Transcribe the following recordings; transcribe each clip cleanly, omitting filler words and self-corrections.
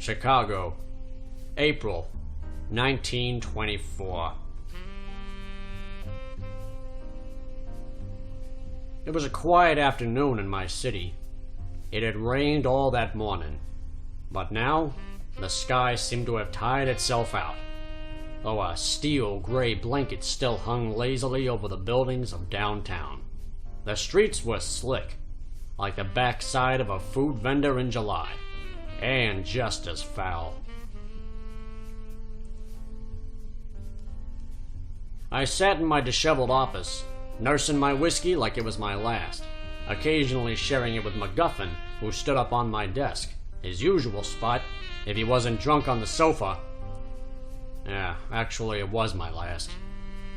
Chicago, April 1924. It was a quiet afternoon in my city. It had rained all that morning, but now the sky seemed to have tired itself out, though a steel gray blanket still hung lazily over the buildings of downtown. The streets were slick, like the backside of a food vendor in July, and just as foul. I sat in my disheveled office, nursing my whiskey like it was my last, occasionally sharing it with MacGuffin, who stood up on my desk, his usual spot, if he wasn't drunk on the sofa. Yeah, actually it was my last.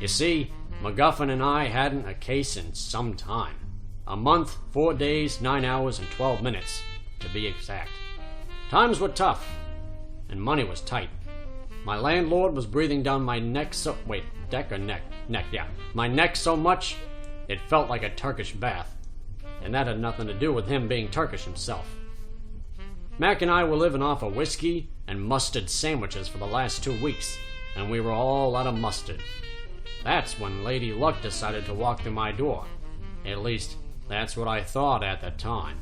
You see, MacGuffin and I hadn't a case in some time. A month, 4 days, 9 hours, and 12 minutes, to be exact. Times were tough, and money was tight. My landlord was breathing down my neck my neck so much, it felt like a Turkish bath. And that had nothing to do with him being Turkish himself. Mac and I were living off of whiskey and mustard sandwiches for the last 2 weeks, and we were all out of mustard. That's when Lady Luck decided to walk through my door. At least, that's what I thought at the time.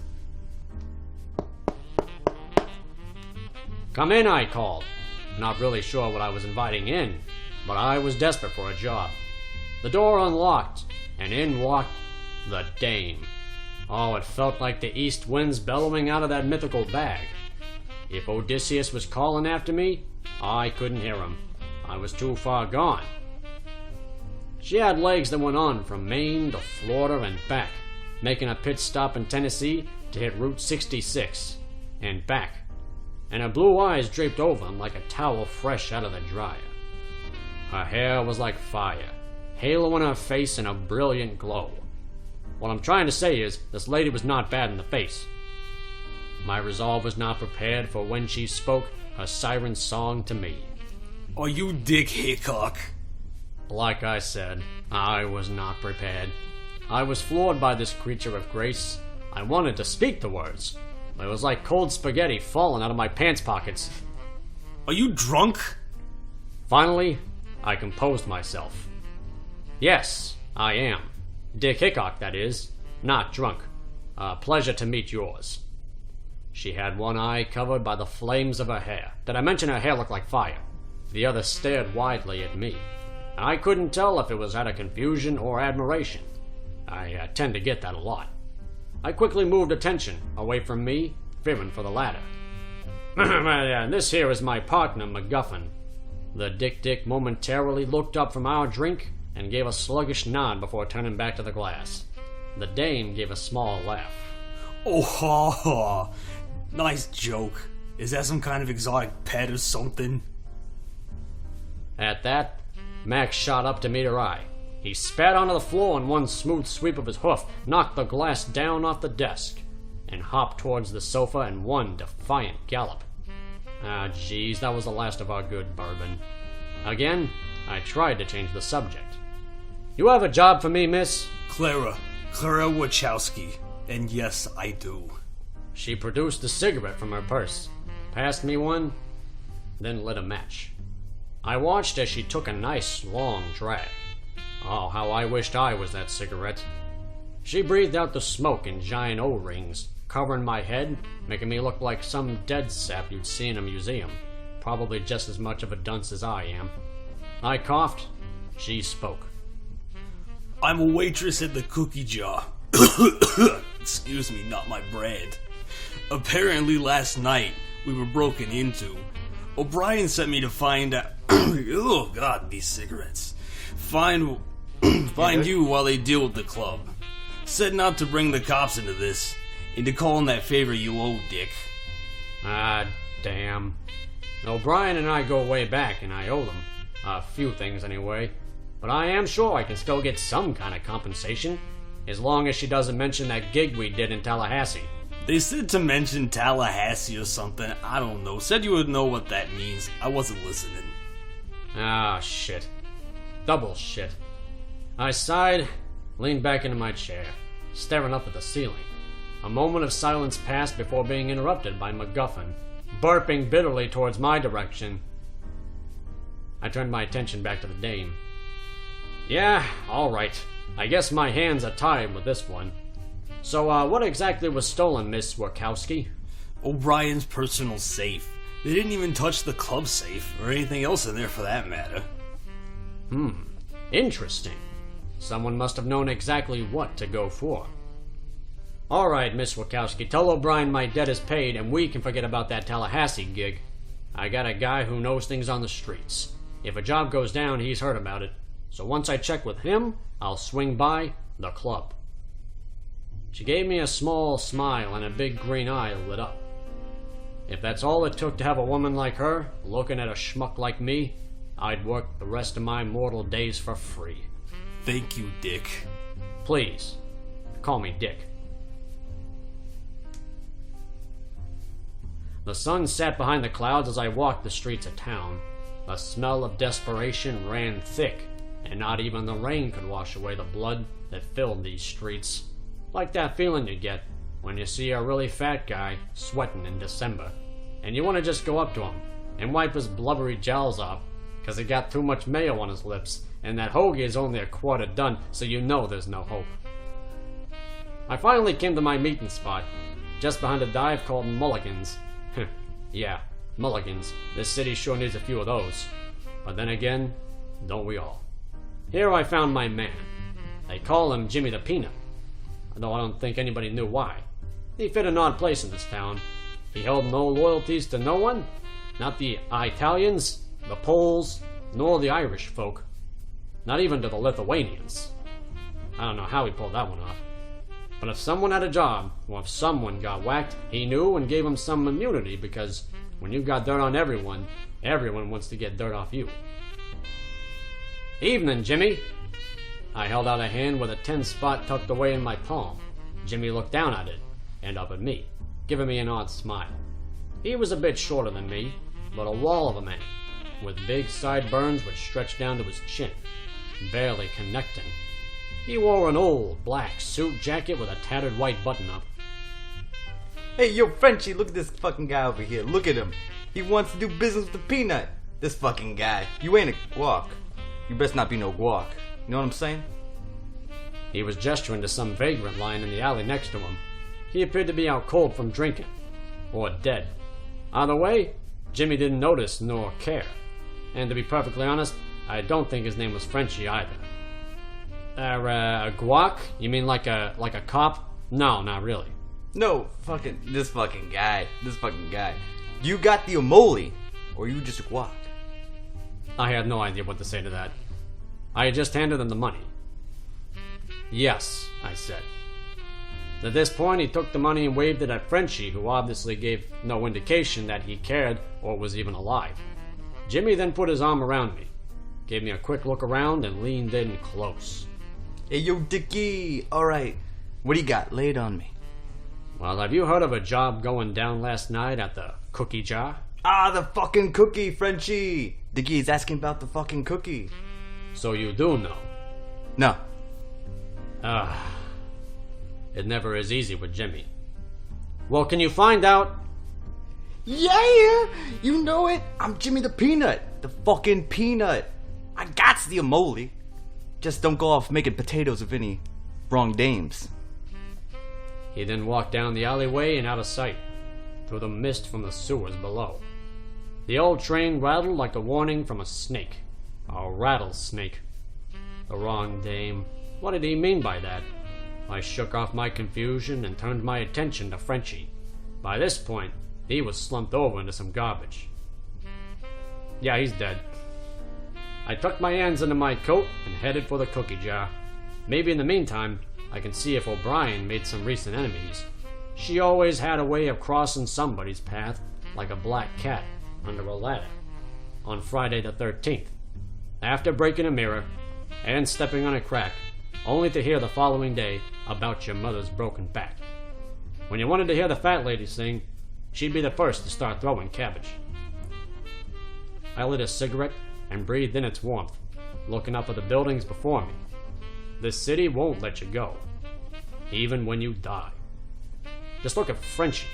"Come in," I called, not really sure what I was inviting in, but I was desperate for a job. The door unlocked, and in walked the Dame. Oh, it felt like the east winds bellowing out of that mythical bag. If Odysseus was calling after me, I couldn't hear him. I was too far gone. She had legs that went on from Maine to Florida and back, making a pit stop in Tennessee to hit Route 66, and back. And her blue eyes draped over him like a towel fresh out of the dryer. Her hair was like fire, haloing her face in a brilliant glow. What I'm trying to say is, this lady was not bad in the face. My resolve was not prepared for when she spoke her siren song to me. "Are you Dick Hickock?" Like I said, I was not prepared. I was floored by this creature of grace. I wanted to speak the words, but it was like cold spaghetti falling out of my pants pockets. "Are you drunk?" Finally, I composed myself. "Yes, I am. Dick Hickock, that is. Not drunk. Pleasure to meet yours." She had one eye covered by the flames of her hair. Did I mention her hair looked like fire? The other stared widely at me. I couldn't tell if it was out of confusion or admiration. I tend to get that a lot. I quickly moved attention away from me, fearing for the latter. "This here is my partner, MacGuffin." The Dick momentarily looked up from our drink and gave a sluggish nod before turning back to the glass. The Dame gave a small laugh. "Oh, ha, ha. Nice joke. Is that some kind of exotic pet or something?" At that, Max shot up to meet her eye. He spat onto the floor in one smooth sweep of his hoof, knocked the glass down off the desk, and hopped towards the sofa in one defiant gallop. Ah, geez, that was the last of our good bourbon. Again, I tried to change the subject. "You have a job for me, miss?" Clara Wachowski. And yes, I do." She produced a cigarette from her purse, passed me one, then lit a match. I watched as she took a nice, long drag. Oh, how I wished I was that cigarette. She breathed out the smoke in giant O-rings, covering my head, making me look like some dead sap you'd see in a museum. Probably just as much of a dunce as I am. I coughed. She spoke. "I'm a waitress at the Cookie Jar." Excuse me, not my brand. "Apparently last night we were broken into. O'Brien sent me to find out... Oh god, these cigarettes. Find you while they deal with the club. Said not to bring the cops into this, and to call in that favor you owe, Dick." Ah, damn. O'Brien and I go way back, and I owe them. A few things, anyway. But I am sure I can still get some kind of compensation, as long as she doesn't mention that gig we did in Tallahassee. They said to mention Tallahassee or something. I don't know. Said you would know what that means. I wasn't listening. Ah, shit. Double shit. I sighed, leaned back into my chair, staring up at the ceiling. A moment of silence passed before being interrupted by MacGuffin, burping bitterly towards my direction. I turned my attention back to the dame. Yeah, alright. I guess my hands are tied with this one. So, what exactly was stolen, Miss Wachowski? O'Brien's personal safe. They didn't even touch the club safe, or anything else in there for that matter. Interesting. Someone must have known exactly what to go for. Alright, Miss Wachowski, tell O'Brien my debt is paid and we can forget about that Tallahassee gig. I got a guy who knows things on the streets. If a job goes down, he's heard about it. So once I check with him, I'll swing by the club. She gave me a small smile and a big green eye lit up. If that's all it took to have a woman like her looking at a schmuck like me, I'd work the rest of my mortal days for free. Thank you, Dick. Please, call me Dick. The sun sat behind the clouds as I walked the streets of town. The smell of desperation ran thick, and not even the rain could wash away the blood that filled these streets. Like that feeling you get when you see a really fat guy sweating in December, and you want to just go up to him and wipe his blubbery jowls off because he got too much mayo on his lips, and that hoagie is only a quarter done, so you know there's no hope. I finally came to my meeting spot, just behind a dive called Mulligan's. Yeah, Mulligan's. This city sure needs a few of those. But then again, don't we all? Here I found my man. They call him Jimmy the Peanut, though I don't think anybody knew why. He fit an odd place in this town. He held no loyalties to no one, not the Italians, the Poles, nor the Irish folk. Not even to the Lithuanians. I don't know how he pulled that one off. But if someone had a job, or if someone got whacked, he knew and gave him some immunity, because when you got dirt on everyone, everyone wants to get dirt off you. Evening, Jimmy. I held out a hand with a 10 spot tucked away in my palm. Jimmy looked down at it, and up at me, giving me an odd smile. He was a bit shorter than me, but a wall of a man, with big sideburns which stretched down to his chin, barely connecting. He wore an old black suit jacket with a tattered white button-up. Hey, yo, Frenchie, look at this fucking guy over here. Look at him. He wants to do business with the Peanut. This fucking guy. You ain't a guac. You best not be no guac. You know what I'm saying? He was gesturing to some vagrant lying in the alley next to him. He appeared to be out cold from drinking. Or dead. Either way, Jimmy didn't notice nor care. And to be perfectly honest, I don't think his name was Frenchie either. A guac? You mean like a cop? No, not really. No, this fucking guy. You got the amole, or you just a guac? I had no idea what to say to that. I had just handed him the money. Yes, I said. At this point, he took the money and waved it at Frenchie, who obviously gave no indication that he cared or was even alive. Jimmy then put his arm around me, gave me a quick look around, and leaned in close. Hey, yo, Dickie. Alright. What do you got? Lay it on me. Well, have you heard of a job going down last night at the cookie jar? Ah, the fucking cookie, Frenchie. Dickie's asking about the fucking cookie. So you do know? No. It never is easy with Jimmy. Well, can you find out? Yeah, you know it. I'm Jimmy the Peanut. The fucking Peanut. I got the amole. Just don't go off making potatoes of any wrong dames. He then walked down the alleyway and out of sight, through the mist from the sewers below. The old train rattled like a warning from a snake. A rattlesnake. The wrong dame. What did he mean by that? I shook off my confusion and turned my attention to Frenchie. By this point, he was slumped over into some garbage. Yeah, he's dead. I tucked my hands into my coat and headed for the cookie jar. Maybe in the meantime, I can see if O'Brien made some recent enemies. She always had a way of crossing somebody's path, like a black cat under a ladder, on Friday the 13th, after breaking a mirror and stepping on a crack, only to hear the following day about your mother's broken back. When you wanted to hear the fat lady sing, she'd be the first to start throwing cabbage. I lit a cigarette and breathed in its warmth, looking up at the buildings before me. This city won't let you go, even when you die. Just look at Frenchie.